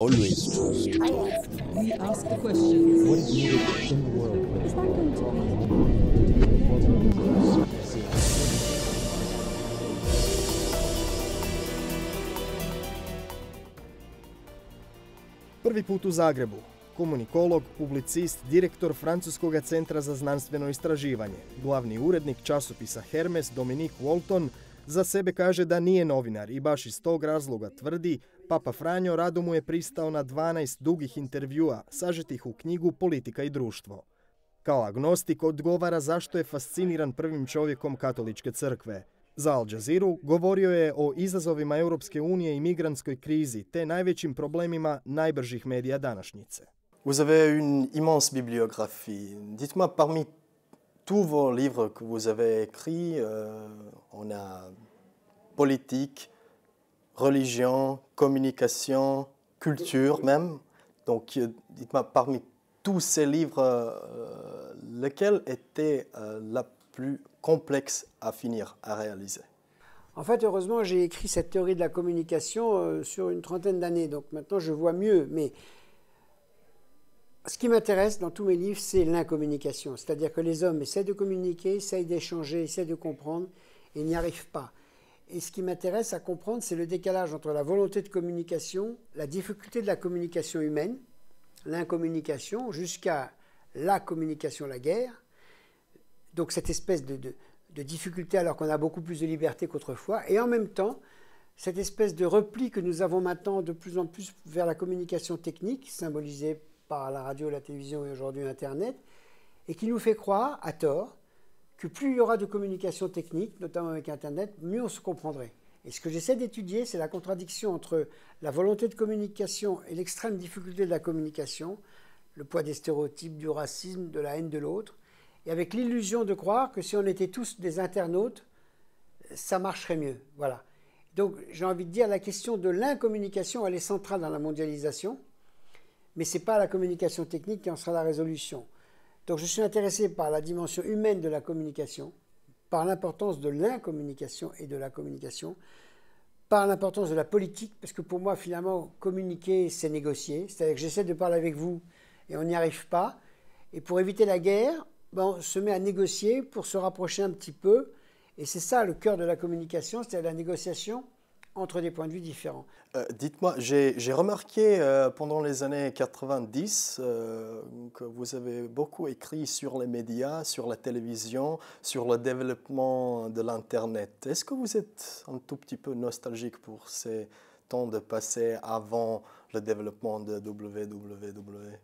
Always trust. We ask the questions. What is needed in the world? Is that going to be? Prvi put u Zagrebu. Komunikolog, publicist, direktor Francuskog centra za znanstveno istraživanje, glavni urednik časopisa Hermes Dominique Walton za sebe kaže da nije novinar i baš iz tog razloga tvrdi Papa Franjo rado mu je pristao na 12 dugih intervjua sažetih u knjigu Politika i društvo. Kao agnostik odgovara zašto je fasciniran prvim čovjekom katoličke crkve. Za Al Jazeeru govorio je o izazovima Europske unije i migrantskoj krizi te najvećim problemima najbržih medija današnjice. Vous avez une immense bibliographie. Dites-moi, parmi tous vos livres que vous avez écrits, on a politique, religion, communication, culture même. Donc, dites-moi, parmi tous ces livres, lequel était la plus complexe à finir, à réaliser? En fait, heureusement, j'ai écrit cette théorie de la communication sur une trentaine d'années. Donc maintenant, je vois mieux. Mais ce qui m'intéresse dans tous mes livres, c'est l'incommunication. C'est-à-dire que les hommes essaient de communiquer, essayent d'échanger, essaient de comprendre et n'y arrivent pas. Et ce qui m'intéresse à comprendre, c'est le décalage entre la volonté de communication, la difficulté de la communication humaine, l'incommunication, jusqu'à la communication, la guerre. Donc cette espèce de difficulté alors qu'on a beaucoup plus de liberté qu'autrefois. Et en même temps, cette espèce de repli que nous avons maintenant de plus en plus vers la communication technique, symbolisée par la radio, la télévision et aujourd'hui Internet, et qui nous fait croire, à tort, que plus il y aura de communication technique, notamment avec Internet, mieux on se comprendrait. Et ce que j'essaie d'étudier, c'est la contradiction entre la volonté de communication et l'extrême difficulté de la communication, le poids des stéréotypes, du racisme, de la haine de l'autre, et avec l'illusion de croire que si on était tous des internautes, ça marcherait mieux. Voilà. Donc j'ai envie de dire, la question de l'incommunication, elle est centrale dans la mondialisation, mais ce n'est pas la communication technique qui en sera la résolution. Donc je suis intéressé par la dimension humaine de la communication, par l'importance de l'incommunication et de la communication, par l'importance de la politique, parce que pour moi, finalement, communiquer, c'est négocier. C'est-à-dire que j'essaie de parler avec vous et on n'y arrive pas. Et pour éviter la guerre, on se met à négocier pour se rapprocher un petit peu. Et c'est ça le cœur de la communication, c'est-à-dire la négociation entre des points de vue différents. Dites-moi, j'ai remarqué pendant les années 90 que vous avez beaucoup écrit sur les médias, sur la télévision, sur le développement de l'Internet. Est-ce que vous êtes un tout petit peu nostalgique pour ces temps de passé avant le développement de www?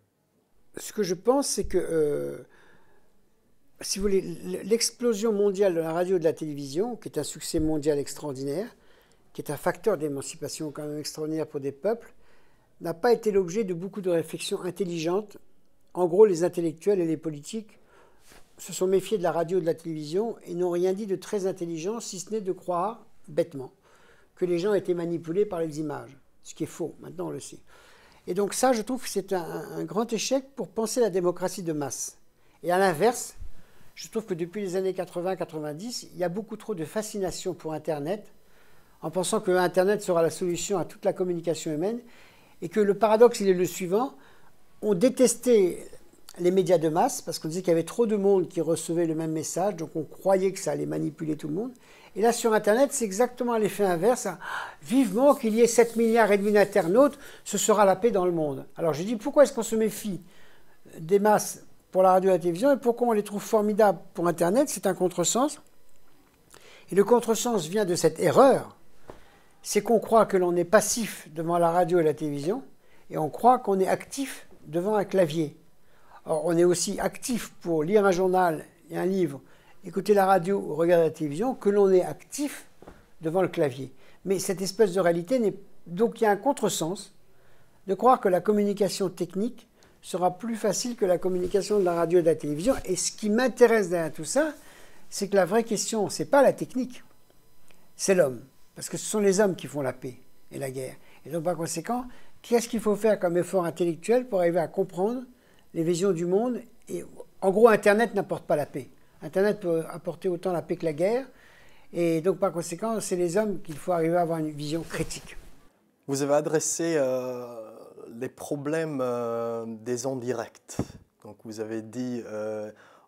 Ce que je pense, c'est que, si vous voulez, l'explosion mondiale de la radio et de la télévision, qui est un succès mondial extraordinaire, qui est un facteur d'émancipation quand même extraordinaire pour des peuples, n'a pas été l'objet de beaucoup de réflexions intelligentes. En gros, les intellectuels et les politiques se sont méfiés de la radio et de la télévision et n'ont rien dit de très intelligent, si ce n'est de croire, bêtement, que les gens étaient manipulés par les images. Ce qui est faux, maintenant on le sait. Et donc ça, je trouve que c'est un grand échec pour penser la démocratie de masse. Et à l'inverse, je trouve que depuis les années 80-90, il y a beaucoup trop de fascination pour Internet, en pensant que Internet sera la solution à toute la communication humaine, et que le paradoxe, il est le suivant. On détestait les médias de masse, parce qu'on disait qu'il y avait trop de monde qui recevait le même message, donc on croyait que ça allait manipuler tout le monde. Et là, sur Internet, c'est exactement l'effet inverse. Vivement qu'il y ait 7,5 milliards d'internautes, ce sera la paix dans le monde. Alors je dis, pourquoi est-ce qu'on se méfie des masses pour la radio et la télévision, et pourquoi on les trouve formidables pour Internet? C'est un contresens. Et le contresens vient de cette erreur, c'est qu'on croit que l'on est passif devant la radio et la télévision, et on croit qu'on est actif devant un clavier. Or, on est aussi actif pour lire un journal et un livre, écouter la radio ou regarder la télévision, que l'on est actif devant le clavier. Mais cette espèce de réalité n'est... Donc il y a un contresens de croire que la communication technique sera plus facile que la communication de la radio et de la télévision. Et ce qui m'intéresse derrière tout ça, c'est que la vraie question, ce n'est pas la technique, c'est l'homme. Parce que ce sont les hommes qui font la paix et la guerre. Et donc, par conséquent, qu'est-ce qu'il faut faire comme effort intellectuel pour arriver à comprendre les visions du monde? Et en gros, Internet n'apporte pas la paix. Internet peut apporter autant la paix que la guerre. Et donc, par conséquent, c'est les hommes qu'il faut arriver à avoir une vision critique. Vous avez adressé les problèmes des ondes directes. Donc vous avez dit,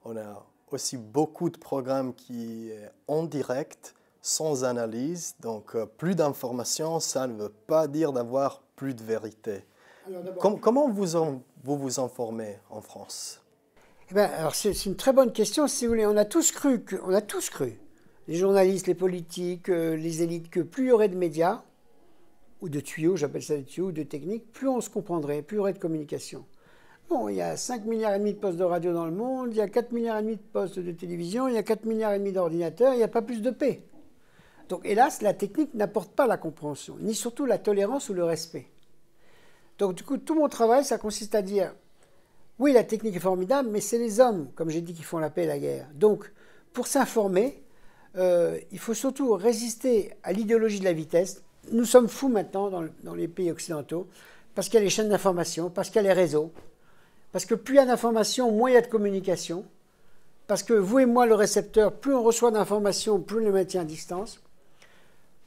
on a aussi beaucoup de programmes qui sont en direct, sans analyse. Donc plus d'informations, ça ne veut pas dire d'avoir plus de vérité. Comment vous vous informez en France? Eh ben, alors c'est une très bonne question. Si vous voulez, on a tous cru, les journalistes, les politiques, les élites, que plus il y aurait de médias, ou de tuyaux, j'appelle ça des tuyaux, ou de techniques, plus on se comprendrait, plus il y aurait de communication. Bon, il y a 5,5 milliards de postes de radio dans le monde, il y a 4,5 milliards de postes de télévision, il y a 4,5 milliards d'ordinateurs, il n'y a pas plus de paix. Donc hélas, la technique n'apporte pas la compréhension, ni surtout la tolérance ou le respect. Donc du coup, tout mon travail, ça consiste à dire, oui, la technique est formidable, mais c'est les hommes, comme j'ai dit, qui font la paix et la guerre. Donc, pour s'informer, il faut surtout résister à l'idéologie de la vitesse. Nous sommes fous maintenant dans les pays occidentaux, parce qu'il y a les chaînes d'information, parce qu'il y a les réseaux, parce que plus il y a d'informations, moins il y a de communication, parce que vous et moi, le récepteur, plus on reçoit d'informations, plus on les maintient à distance.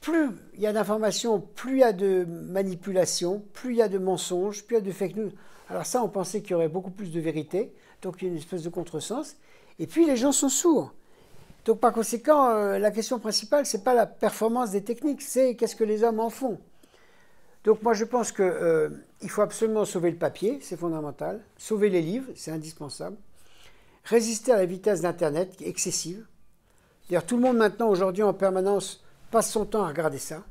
Plus il y a d'informations, plus il y a de manipulation, plus il y a de mensonges, plus il y a de fake news. Alors ça, on pensait qu'il y aurait beaucoup plus de vérité, donc il y a une espèce de contresens. Et puis les gens sont sourds. Donc par conséquent, la question principale, ce n'est pas la performance des techniques, c'est qu'est-ce que les hommes en font. Donc moi je pense qu'il faut absolument sauver le papier, c'est fondamental. Sauver les livres, c'est indispensable. Résister à la vitesse d'Internet, qui est excessive. D'ailleurs, tout le monde maintenant, aujourd'hui, en permanence, passe son temps à regarder ça.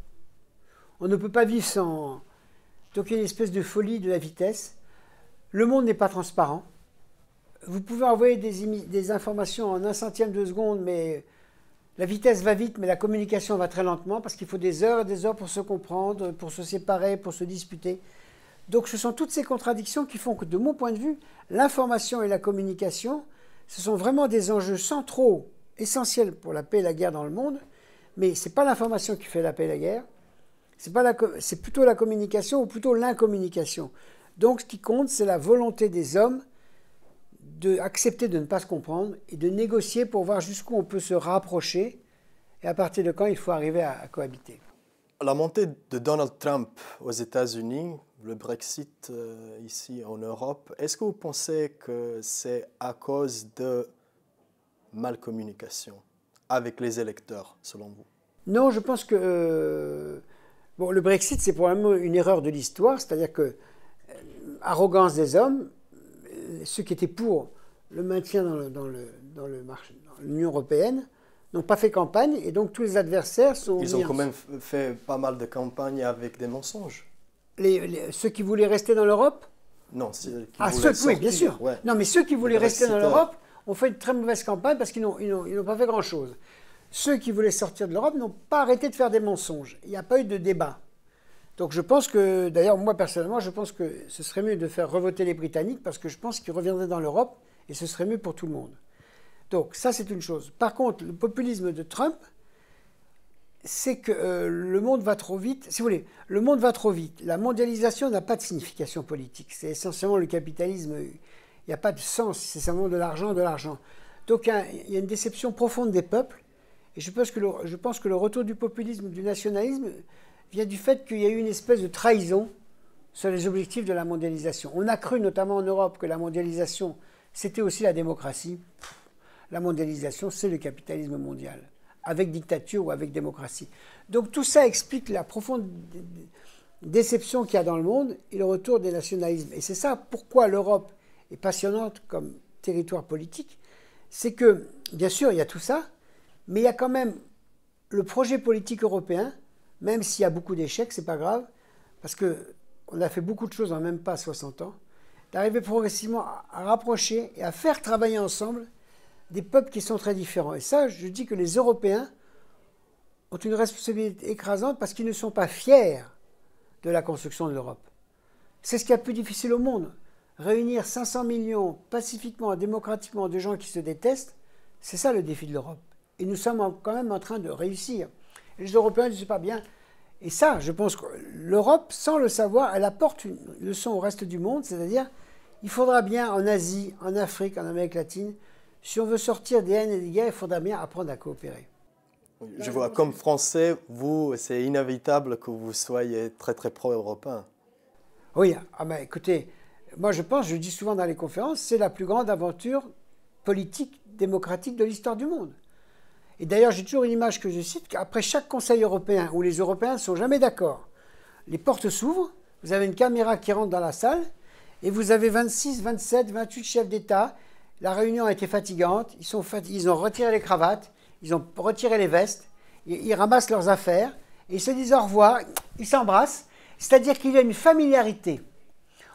On ne peut pas vivre sans... Donc il y a une espèce de folie de la vitesse. Le monde n'est pas transparent. Vous pouvez envoyer des informations en 1/100 de seconde, mais la vitesse va vite, mais la communication va très lentement, parce qu'il faut des heures et des heures pour se comprendre, pour se séparer, pour se disputer. Donc ce sont toutes ces contradictions qui font que, de mon point de vue, l'information et la communication, ce sont vraiment des enjeux centraux, essentiels pour la paix et la guerre dans le monde. Mais ce n'est pas l'information qui fait la paix et la guerre, c'est plutôt la communication ou plutôt l'incommunication. Donc ce qui compte, c'est la volonté des hommes d'accepter de ne pas se comprendre et de négocier pour voir jusqu'où on peut se rapprocher et à partir de quand il faut arriver à cohabiter. La montée de Donald Trump aux États-Unis, le Brexit ici en Europe, est-ce que vous pensez que c'est à cause de malcommunication avec les électeurs, selon vous? Non, je pense que bon, le Brexit, c'est probablement une erreur de l'histoire, c'est-à-dire que arrogance des hommes, ceux qui étaient pour le maintien dans l'Union européenne n'ont pas fait campagne, et donc tous les adversaires sont... Ils ont quand même fait pas mal de campagnes avec des mensonges. Ceux qui voulaient rester dans l'Europe? Non, ceux qui voulaient sortir. Oui, bien sûr. Ouais. Non, mais ceux qui voulaient rester dans l'Europe ont fait une très mauvaise campagne parce qu'ils n'ont pas fait grand-chose. Ceux qui voulaient sortir de l'Europe n'ont pas arrêté de faire des mensonges. Il n'y a pas eu de débat. Donc je pense que, d'ailleurs, moi personnellement, je pense que ce serait mieux de faire revoter les Britanniques parce que je pense qu'ils reviendraient dans l'Europe et ce serait mieux pour tout le monde. Donc ça, c'est une chose. Par contre, le populisme de Trump, c'est que le monde va trop vite. Si vous voulez, le monde va trop vite. La mondialisation n'a pas de signification politique. C'est essentiellement le capitalisme. Il n'y a pas de sens. C'est simplement de l'argent, de l'argent. Donc il y a une déception profonde des peuples. Et je pense que le retour du populisme, du nationalisme, vient du fait qu'il y a eu une espèce de trahison sur les objectifs de la mondialisation. On a cru, notamment en Europe, que la mondialisation, c'était aussi la démocratie. La mondialisation, c'est le capitalisme mondial, avec dictature ou avec démocratie. Donc tout ça explique la profonde déception qu'il y a dans le monde et le retour des nationalismes. Et c'est ça pourquoi l'Europe est passionnante comme territoire politique. C'est que, bien sûr, il y a tout ça, mais il y a quand même le projet politique européen, même s'il y a beaucoup d'échecs, c'est pas grave, parce qu'on a fait beaucoup de choses en même pas 60 ans, d'arriver progressivement à rapprocher et à faire travailler ensemble des peuples qui sont très différents. Et ça, je dis que les Européens ont une responsabilité écrasante parce qu'ils ne sont pas fiers de la construction de l'Europe. C'est ce qui est le plus difficile au monde. Réunir 500 millions pacifiquement, démocratiquement de gens qui se détestent, c'est ça le défi de l'Europe. Et nous sommes quand même en train de réussir. Et les Européens ne disent pas bien. Et ça, je pense que l'Europe, sans le savoir, elle apporte une leçon au reste du monde, c'est-à-dire il faudra bien en Asie, en Afrique, en Amérique latine, si on veut sortir des haines et des guerres, il faudra bien apprendre à coopérer. Je vois, comme Français, vous, c'est inévitable que vous soyez très très pro-européen. Oui, écoutez, moi je dis souvent dans les conférences, c'est la plus grande aventure politique, démocratique de l'histoire du monde. Et d'ailleurs, j'ai toujours une image que je cite, qu'après chaque Conseil européen, où les Européens ne sont jamais d'accord, les portes s'ouvrent, vous avez une caméra qui rentre dans la salle, et vous avez 26, 27, 28 chefs d'État. La réunion a été fatigante, ils ont retiré les cravates, ils ont retiré les vestes, ils ramassent leurs affaires, et ils se disent au revoir, ils s'embrassent. C'est-à-dire qu'il y a une familiarité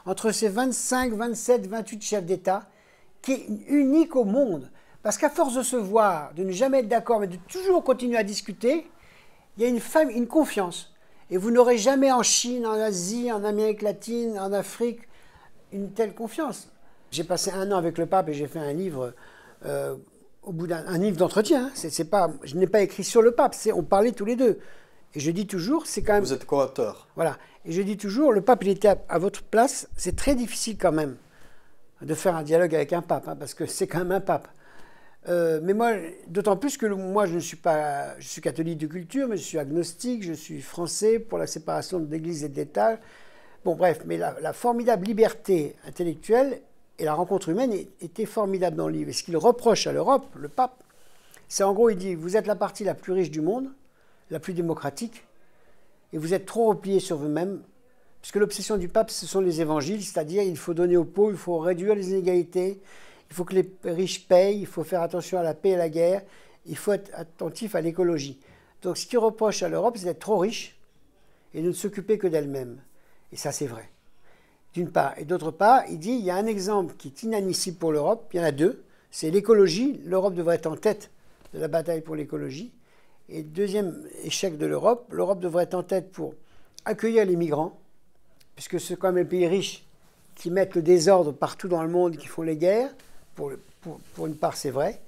entre ces 25, 27, 28 chefs d'État qui est unique au monde. Parce qu'à force de se voir, de ne jamais être d'accord, mais de toujours continuer à discuter, il y a une confiance. Et vous n'aurez jamais en Chine, en Asie, en Amérique latine, en Afrique, une telle confiance. J'ai passé 1 an avec le pape et j'ai fait un livre, au bout un livre d'entretien. Je n'ai pas écrit sur le pape, on parlait tous les deux. Et je dis toujours, c'est quand même... Vous êtes co-auteur. Voilà. Et je dis toujours, le pape, il était à votre place. C'est très difficile quand même de faire un dialogue avec un pape, hein, parce que c'est quand même un pape. Mais moi, d'autant plus que moi, je suis catholique de culture, mais je suis agnostique, je suis français pour la séparation de l'Église et de l'État. Bon, bref, mais la formidable liberté intellectuelle et la rencontre humaine était formidable dans le livre. Et ce qu'il reproche à l'Europe, le pape, c'est en gros, il dit, vous êtes la partie la plus riche du monde, la plus démocratique, et vous êtes trop repliés sur vous-même, puisque l'obsession du pape, ce sont les évangiles, c'est-à-dire il faut donner aux pauvres, il faut réduire les inégalités, il faut que les riches payent, il faut faire attention à la paix et à la guerre, il faut être attentif à l'écologie. Donc ce qu'il reproche à l'Europe, c'est d'être trop riche et de ne s'occuper que d'elle-même. Et ça, c'est vrai, d'une part. Et d'autre part, il dit, il y a un exemple qui est inadmissible pour l'Europe, il y en a 2, c'est l'écologie. L'Europe devrait être en tête de la bataille pour l'écologie. Et deuxième échec de l'Europe, l'Europe devrait être en tête pour accueillir les migrants, puisque c'est quand même les pays riches qui mettent le désordre partout dans le monde, qui font les guerres. Pour une part, c'est vrai.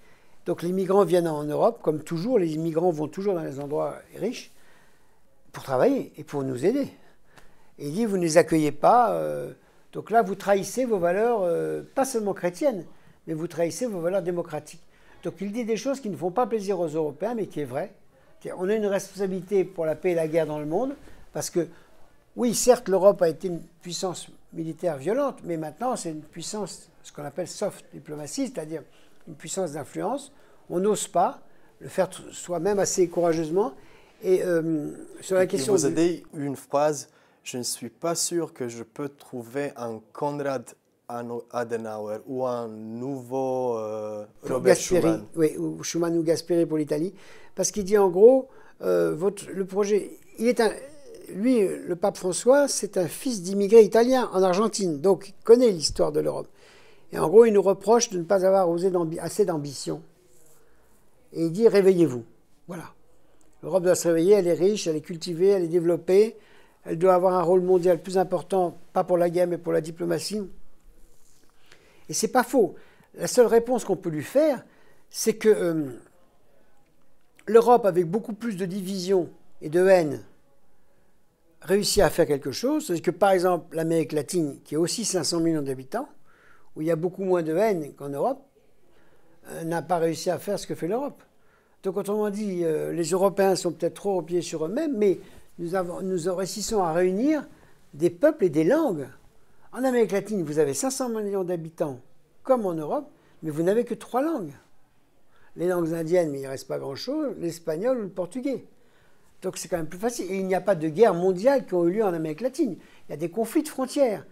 Donc les migrants viennent en Europe, comme toujours, les migrants vont toujours dans les endroits riches pour travailler et pour nous aider. Et il dit, vous ne les accueillez pas, donc là, vous trahissez vos valeurs, pas seulement chrétiennes, mais vous trahissez vos valeurs démocratiques. Donc il dit des choses qui ne font pas plaisir aux Européens, mais qui est vrai. On a une responsabilité pour la paix et la guerre dans le monde, parce que, oui, certes, l'Europe a été une puissance militaire violente, mais maintenant, c'est une puissance, ce qu'on appelle soft diplomatie, c'est-à-dire une puissance d'influence. On n'ose pas le faire soi-même assez courageusement. Et sur la question... Vous avez dit une phrase, je ne suis pas sûr que je peux trouver un Konrad Adenauer ou un nouveau Robert Schuman. Oui, ou Schuman ou Gasperi pour l'Italie. Parce qu'il dit en gros, le projet, lui, le pape François, c'est un fils d'immigrés italiens en Argentine, donc il connaît l'histoire de l'Europe. Et en gros, il nous reproche de ne pas avoir assez d'ambition. Et il dit, réveillez-vous. Voilà. L'Europe doit se réveiller, elle est riche, elle est cultivée, elle est développée, elle doit avoir un rôle mondial plus important, pas pour la guerre, mais pour la diplomatie. Et c'est pas faux. La seule réponse qu'on peut lui faire, c'est que l'Europe, avec beaucoup plus de division et de haine, réussit à faire quelque chose. C'est que, par exemple, l'Amérique latine, qui a aussi 500 millions d'habitants, où il y a beaucoup moins de haine qu'en Europe, n'a pas réussi à faire ce que fait l'Europe. Donc, autrement dit, les Européens sont peut-être trop repliés sur eux-mêmes, mais nous réussissons à réunir des peuples et des langues. En Amérique latine, vous avez 500 millions d'habitants, comme en Europe, mais vous n'avez que 3 langues. Les langues indiennes, mais il ne reste pas grand-chose, l'espagnol ou le portugais. Donc c'est quand même plus facile. Et il n'y a pas de guerre mondiale qui ont eu lieu en Amérique latine. Il y a des conflits de frontières.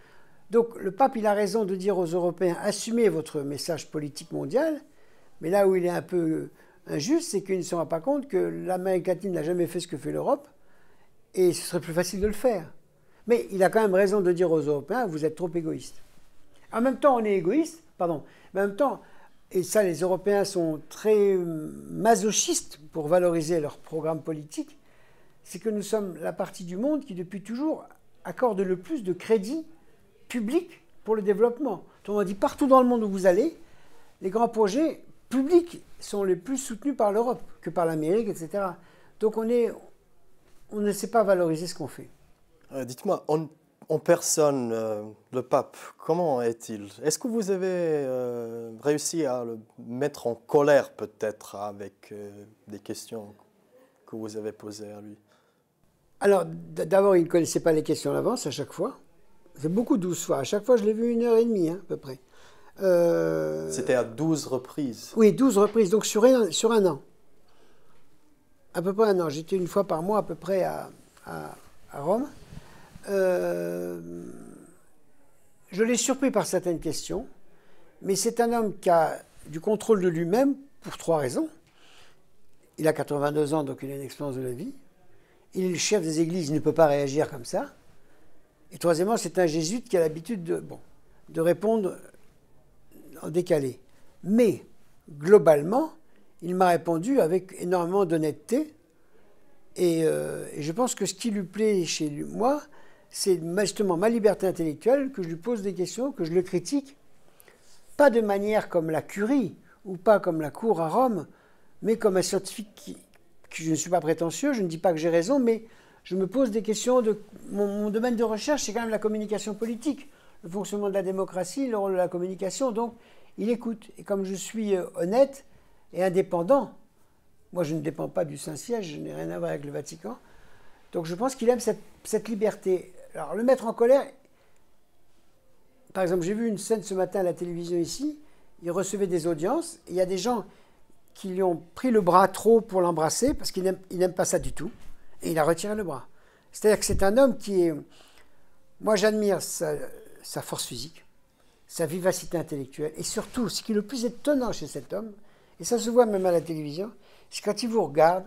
Donc le pape, il a raison de dire aux Européens, assumez votre message politique mondial, mais là où il est un peu injuste, c'est qu'il ne se rend pas compte que l'Amérique latine n'a jamais fait ce que fait l'Europe, et ce serait plus facile de le faire. Mais il a quand même raison de dire aux Européens, vous êtes trop égoïstes. En même temps, on est égoïste, mais en même temps, et ça, les Européens sont très masochistes pour valoriser leur programme politique, c'est que nous sommes la partie du monde qui, depuis toujours, accorde le plus de crédit public pour le développement. On dit partout dans le monde où vous allez, les grands projets publics sont les plus soutenus par l'Europe que par l'Amérique, etc. Donc on ne sait pas valoriser ce qu'on fait. Dites-moi, en personne, le pape, comment est-il? Est-ce que vous avez réussi à le mettre en colère peut-être avec des questions que vous avez posées à lui? Alors d'abord, il ne connaissait pas les questions à l'avance à chaque fois. C'est beaucoup 12 fois. À chaque fois, je l'ai vu 1h30, hein, à peu près. C'était à 12 reprises. Oui, 12 reprises, donc sur un an. À peu près un an. J'étais une fois par mois à peu près à Rome. Je l'ai surpris par certaines questions, mais c'est un homme qui a du contrôle de lui-même pour 3 raisons. Il a 82 ans, donc il a une expérience de la vie. Il est le chef des églises, il ne peut pas réagir comme ça. Et troisièmement, c'est un jésuite qui a l'habitude de répondre en décalé. Mais, globalement, il m'a répondu avec énormément d'honnêteté. Et je pense que ce qui lui plaît chez moi, c'est justement ma liberté intellectuelle, que je lui pose des questions, que je le critique, pas de manière comme la Curie, ou pas comme la Cour à Rome, mais comme un scientifique qui je ne suis pas prétentieux, je ne dis pas que j'ai raison, mais je me pose des questions de... Mon domaine de recherche, c'est quand même la communication politique, le fonctionnement de la démocratie, le rôle de la communication, donc il écoute. Et comme je suis honnête et indépendant, moi je ne dépends pas du Saint-Siège, je n'ai rien à voir avec le Vatican, donc je pense qu'il aime cette liberté. Alors le mettre en colère, par exemple, j'ai vu une scène ce matin à la télévision ici, il recevait des audiences, et il y a des gens qui lui ont pris le bras trop pour l'embrasser, parce qu'il n'aime pas ça du tout, et il a retiré le bras. C'est-à-dire que c'est un homme qui est... Moi, j'admire sa force physique, sa vivacité intellectuelle, et surtout, ce qui est le plus étonnant chez cet homme, et ça se voit même à la télévision, c'est quand il vous regarde,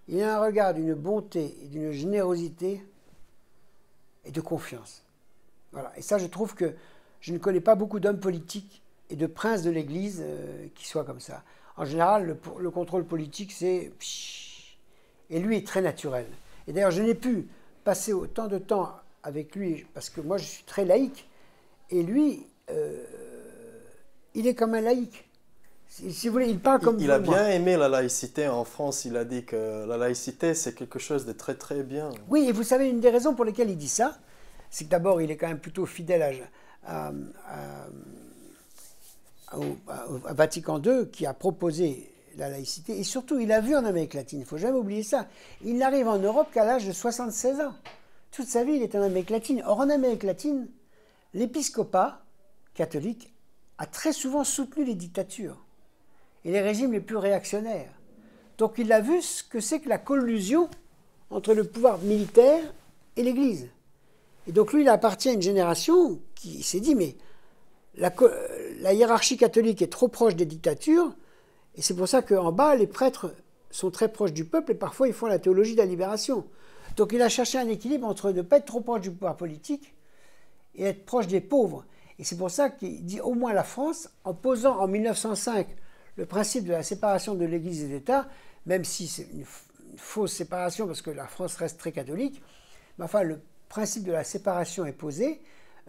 il a un regard d'une bonté et d'une générosité et de confiance. Voilà. Et ça, je trouve que je ne connais pas beaucoup d'hommes politiques et de princes de l'Église qui soient comme ça. En général, le contrôle politique, c'est... Et lui est très naturel. Et d'ailleurs, je n'ai pu passer autant de temps avec lui, parce que moi, je suis très laïque, et lui, il est comme un laïque. Si vous voulez, il parle comme Il a bien aimé la laïcité en France. Il a dit que la laïcité, c'est quelque chose de très, très bien. Oui, et vous savez, une des raisons pour lesquelles il dit ça, c'est que d'abord, il est quand même plutôt fidèle à Vatican II, qui a proposé la laïcité. Et surtout, il a vu en Amérique latine, il ne faut jamais oublier ça. Il n'arrive en Europe qu'à l'âge de 76 ans. Toute sa vie, il est en Amérique latine. Or, en Amérique latine, l'épiscopat catholique a très souvent soutenu les dictatures et les régimes les plus réactionnaires. Donc, il a vu ce que c'est que la collusion entre le pouvoir militaire et l'Église. Et donc, lui, il appartient à une génération qui s'est dit, mais la hiérarchie catholique est trop proche des dictatures, et c'est pour ça qu'en bas, les prêtres sont très proches du peuple, et parfois, ils font la théologie de la libération. Donc, il a cherché un équilibre entre ne pas être trop proche du pouvoir politique et être proche des pauvres. Et c'est pour ça qu'il dit, au moins la France, en posant en 1905 le principe de la séparation de l'Église et de l'État, même si c'est une fausse séparation, parce que la France reste très catholique, mais enfin, le principe de la séparation est posé,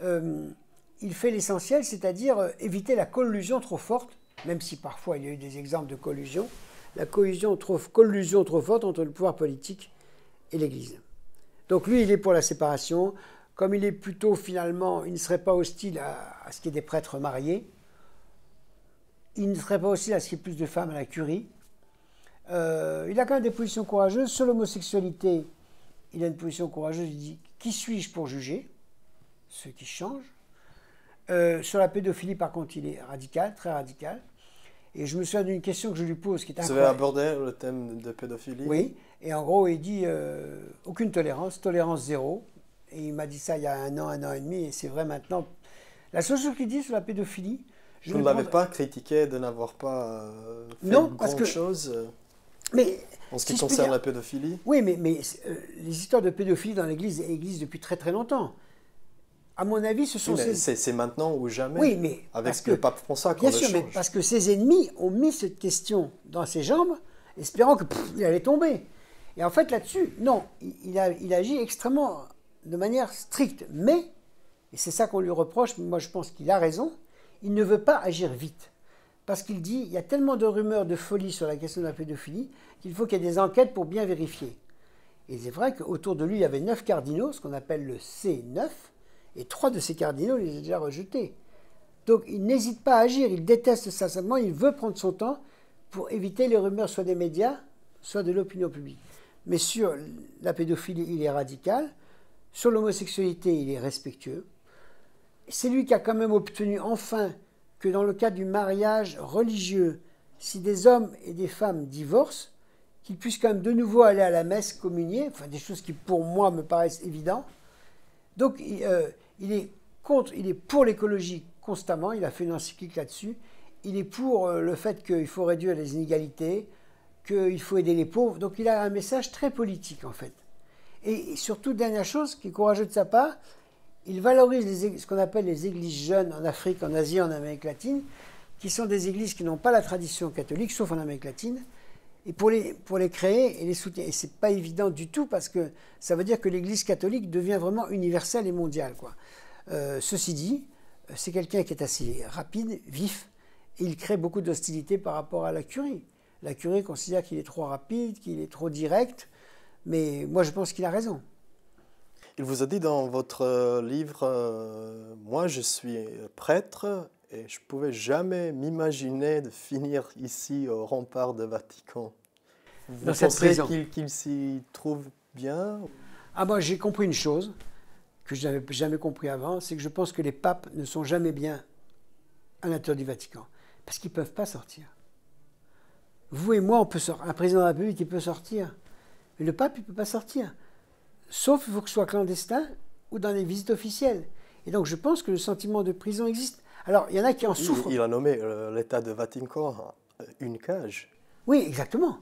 il fait l'essentiel, c'est-à-dire éviter la collusion trop forte, même si parfois il y a eu des exemples de collusion, la collusion trop forte entre le pouvoir politique et l'Église. Donc lui, il est pour la séparation. Comme il est plutôt, finalement, il ne serait pas hostile à ce qu'il y ait des prêtres mariés, il ne serait pas hostile à ce qu'il y ait plus de femmes à la curie. Il a quand même des positions courageuses. Sur l'homosexualité, il a une position courageuse, il dit « Qui suis-je pour juger ?» Ce qui change. Sur la pédophilie, par contre, il est radical, très radical. Et je me souviens d'une question que je lui pose qui est incroyable. Vous avez abordé le thème de pédophilie? Oui, et en gros, il dit aucune tolérance, tolérance zéro. Et il m'a dit ça il y a un an et demi, et c'est vrai maintenant. La seule chose qu'il dit sur la pédophilie... Vous ne l'avez pas critiqué de n'avoir pas fait grand chose mais, en ce qui concerne la pédophilie? Oui, mais les histoires de pédophilie dans l'Église existent depuis très très longtemps. À mon avis, ce sont c'est maintenant ou jamais. Oui, mais avec le pape François qu'on bien le sûr, change. Mais parce que ses ennemis ont mis cette question dans ses jambes, espérant qu'il allait tomber. Et en fait, là-dessus, non, il agit extrêmement de manière stricte. Mais, et c'est ça qu'on lui reproche, moi je pense qu'il a raison, il ne veut pas agir vite. Parce qu'il dit, il y a tellement de rumeurs de folie sur la question de la pédophilie qu'il faut qu'il y ait des enquêtes pour bien vérifier. Et c'est vrai qu'autour de lui, il y avait 9 cardinaux, ce qu'on appelle le C9, et 3 de ces cardinaux, il les a déjà rejetés. Donc il n'hésite pas à agir, il déteste ça simplement, il veut prendre son temps pour éviter les rumeurs soit des médias, soit de l'opinion publique. Mais sur la pédophilie, il est radical. Sur l'homosexualité, il est respectueux. c'est lui qui a quand même obtenu enfin que dans le cas du mariage religieux, si des hommes et des femmes divorcent, qu'ils puissent quand même de nouveau aller à la messe, communier, enfin des choses qui pour moi me paraissent évidentes. Donc il est pour l'écologie constamment, il a fait une encyclique là-dessus, il est pour le fait qu'il faut réduire les inégalités, qu'il faut aider les pauvres, donc il a un message très politique en fait. Et surtout, dernière chose qui est courageuse de sa part, il valorise ce qu'on appelle les églises jeunes en Afrique, en Asie, en Amérique latine, qui sont des églises qui n'ont pas la tradition catholique, sauf en Amérique latine, et pour les créer et les soutenir. Et ce n'est pas évident du tout, parce que ça veut dire que l'église catholique devient vraiment universelle et mondiale, quoi. Ceci dit, c'est quelqu'un qui est assez rapide, vif, et il crée beaucoup d'hostilité par rapport à la curie. La curie considère qu'il est trop rapide, qu'il est trop direct, mais moi je pense qu'il a raison. Il vous a dit dans votre livre, moi je suis prêtre et je ne pouvais jamais m'imaginer de finir ici au rempart de Vatican. Vous Dans cette prison. qu'il s'y trouve bien? Ah, moi j'ai compris une chose que je n'avais jamais compris avant, c'est que je pense que les papes ne sont jamais bien à l'intérieur du Vatican, parce qu'ils ne peuvent pas sortir. Vous et moi, on peut sortir. Un président de la République, il peut sortir. Mais le pape, il ne peut pas sortir. Sauf il faut que ce soit clandestin ou dans des visites officielles. Et donc, je pense que le sentiment de prison existe. Alors, il y en a qui en souffrent. Il a nommé l'État de Vatican une cage. Oui, exactement.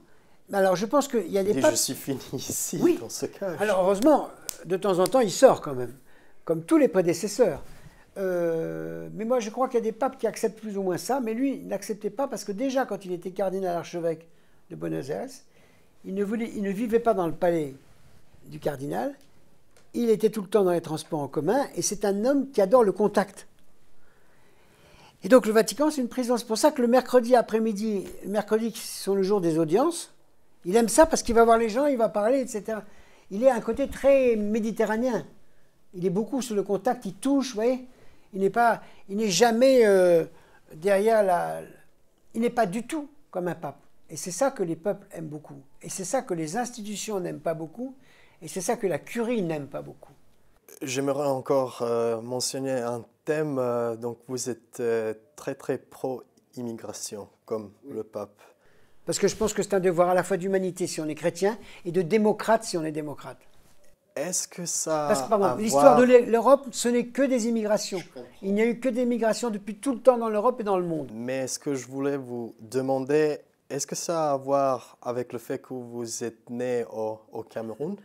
Mais alors, je pense qu'il y a des papes... Je suis fini ici, oui. dans ce cage. Alors, heureusement, de temps en temps, il sort quand même, comme tous les prédécesseurs. Mais moi, je crois qu'il y a des papes qui acceptent plus ou moins ça, mais lui, il n'acceptait pas parce que déjà, quand il était cardinal archevêque de Buenos Aires, il ne vivait pas dans le palais du cardinal, il était tout le temps dans les transports en commun, et c'est un homme qui adore le contact. Et donc le Vatican, c'est une prison. C'est pour ça que le mercredi après-midi, le mercredi qui sont le jour des audiences, il aime ça parce qu'il va voir les gens, il va parler, etc. Il est à un côté très méditerranéen. Il est beaucoup sur le contact, il touche, vous voyez. Il n'est jamais derrière la... Il n'est pas du tout comme un pape. Et c'est ça que les peuples aiment beaucoup. Et c'est ça que les institutions n'aiment pas beaucoup. Et c'est ça que la curie n'aime pas beaucoup. J'aimerais encore mentionner un thème. Donc vous êtes très très pro-immigration, comme le pape. Parce que je pense que c'est un devoir à la fois d'humanité si on est chrétien et de démocrate si on est démocrate. Est-ce que ça... Parce que, l'histoire de l'Europe, ce n'est que des immigrations. Il n'y a eu que des migrations depuis tout le temps dans l'Europe et dans le monde. Mais ce que je voulais vous demander, est-ce que ça a à voir avec le fait que vous êtes né au Cameroun?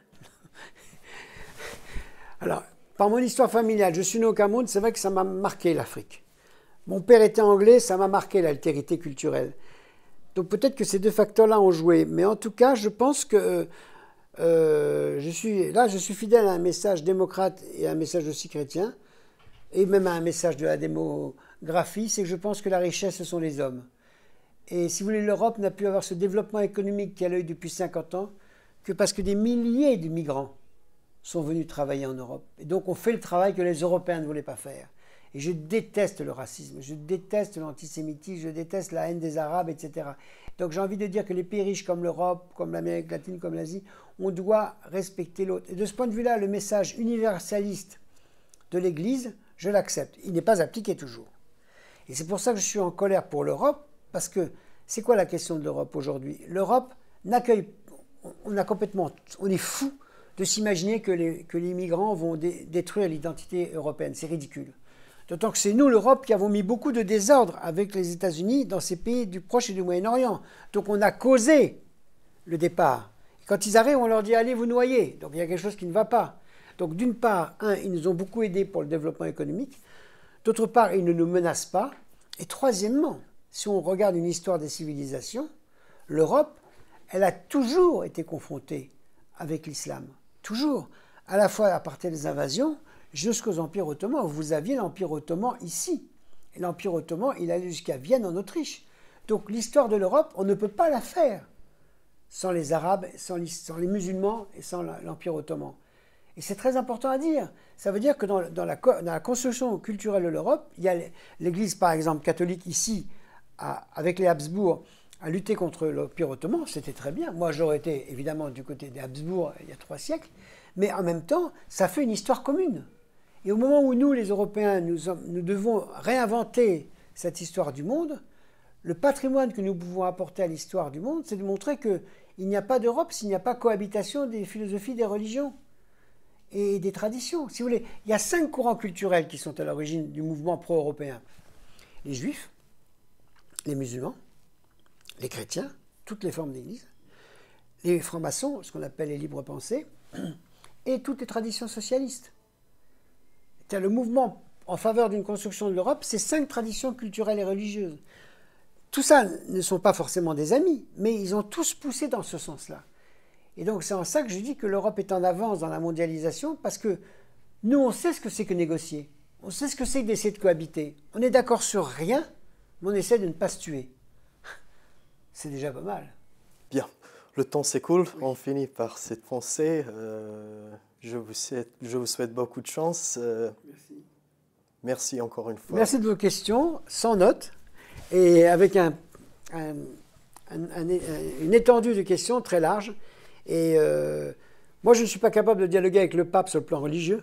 Alors, par mon histoire familiale, je suis né au Cameroun, c'est vrai que ça m'a marqué l'Afrique. Mon père était anglais, ça m'a marqué l'altérité culturelle. Donc peut-être que ces deux facteurs-là ont joué. Mais en tout cas, je pense que je suis fidèle à un message démocrate et à un message aussi chrétien, et même à un message de la démographie, c'est que je pense que la richesse, ce sont les hommes. Et si vous voulez, l'Europe n'a pu avoir ce développement économique qu'elle a eu depuis 50 ans que parce que des milliers de migrants sont venus travailler en Europe. Et donc on fait le travail que les Européens ne voulaient pas faire. Et je déteste le racisme, je déteste l'antisémitisme, je déteste la haine des Arabes, etc. Donc j'ai envie de dire que les pays riches comme l'Europe, comme l'Amérique latine, comme l'Asie, on doit respecter l'autre. Et de ce point de vue-là, le message universaliste de l'Église, je l'accepte. Il n'est pas appliqué toujours. Et c'est pour ça que je suis en colère pour l'Europe, parce que c'est quoi la question de l'Europe aujourd'hui? L'Europe n'accueille... On est fou de s'imaginer que les migrants vont détruire l'identité européenne. C'est ridicule. D'autant que c'est nous, l'Europe, qui avons mis beaucoup de désordre avec les États-Unis dans ces pays du Proche et du Moyen-Orient. Donc on a causé le départ. Et quand ils arrivent, on leur dit « allez vous noyer ». Donc il y a quelque chose qui ne va pas. Donc d'une part, ils nous ont beaucoup aidés pour le développement économique. D'autre part, ils ne nous menacent pas. Et troisièmement, si on regarde une histoire des civilisations, l'Europe, elle a toujours été confrontée avec l'islam. Toujours. À la fois à partir des invasions, jusqu'aux empires ottomans. Vous aviez l'Empire ottoman ici. Et l'Empire ottoman, il allait jusqu'à Vienne en Autriche. Donc l'histoire de l'Europe, on ne peut pas la faire sans les Arabes, sans les musulmans et sans l'Empire ottoman. Et c'est très important à dire. Ça veut dire que dans la construction culturelle de l'Europe, il y a l'Église, par exemple, catholique ici, avec les Habsbourg, a lutté contre l'Empire ottoman, c'était très bien. Moi, j'aurais été évidemment du côté des Habsbourg il y a 3 siècles, mais en même temps, ça fait une histoire commune. Et au moment où nous, les Européens, nous devons réinventer cette histoire du monde, le patrimoine que nous pouvons apporter à l'histoire du monde, c'est de montrer qu'il n'y a pas d'Europe s'il n'y a pas cohabitation des philosophies, des religions et des traditions. Si vous voulez, il y a 5 courants culturels qui sont à l'origine du mouvement pro-européen. Les juifs, les musulmans, les chrétiens, toutes les formes d'église, les francs-maçons, ce qu'on appelle les libres pensées, et toutes les traditions socialistes. Le mouvement en faveur d'une construction de l'Europe, c'est 5 traditions culturelles et religieuses. Tout ça ne sont pas forcément des amis, mais ils ont tous poussé dans ce sens-là. Et donc c'est en ça que je dis que l'Europe est en avance dans la mondialisation, parce que nous, on sait ce que c'est que négocier. On sait ce que c'est que d'essayer de cohabiter. On est d'accord sur rien, mais on essaie de ne pas se tuer. C'est déjà pas mal. Bien, le temps s'écoule, on finit par cette pensée. Je vous souhaite beaucoup de chance. Merci. Merci encore une fois. Merci de vos questions, sans notes, et avec une étendue de questions très large. Et moi, je ne suis pas capable de dialoguer avec le pape sur le plan religieux,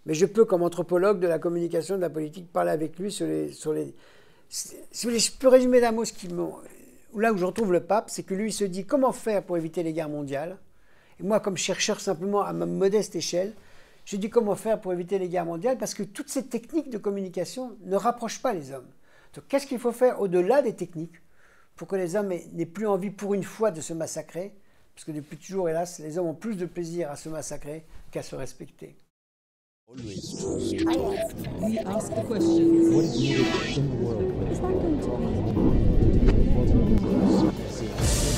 mais je peux, comme anthropologue de la communication, de la politique, parler avec lui sur les... Si vous voulez, je peux résumer d'un mot là où je retrouve le pape, c'est que lui il se dit comment faire pour éviter les guerres mondiales. Et moi, comme chercheur simplement à ma modeste échelle, je dis comment faire pour éviter les guerres mondiales, parce que toutes ces techniques de communication ne rapprochent pas les hommes. Donc qu'est-ce qu'il faut faire au-delà des techniques pour que les hommes n'aient plus envie pour une fois de se massacrer? Parce que depuis toujours, hélas, les hommes ont plus de plaisir à se massacrer qu'à se respecter. We ask the questions. What is needed in the world? Is that going to be?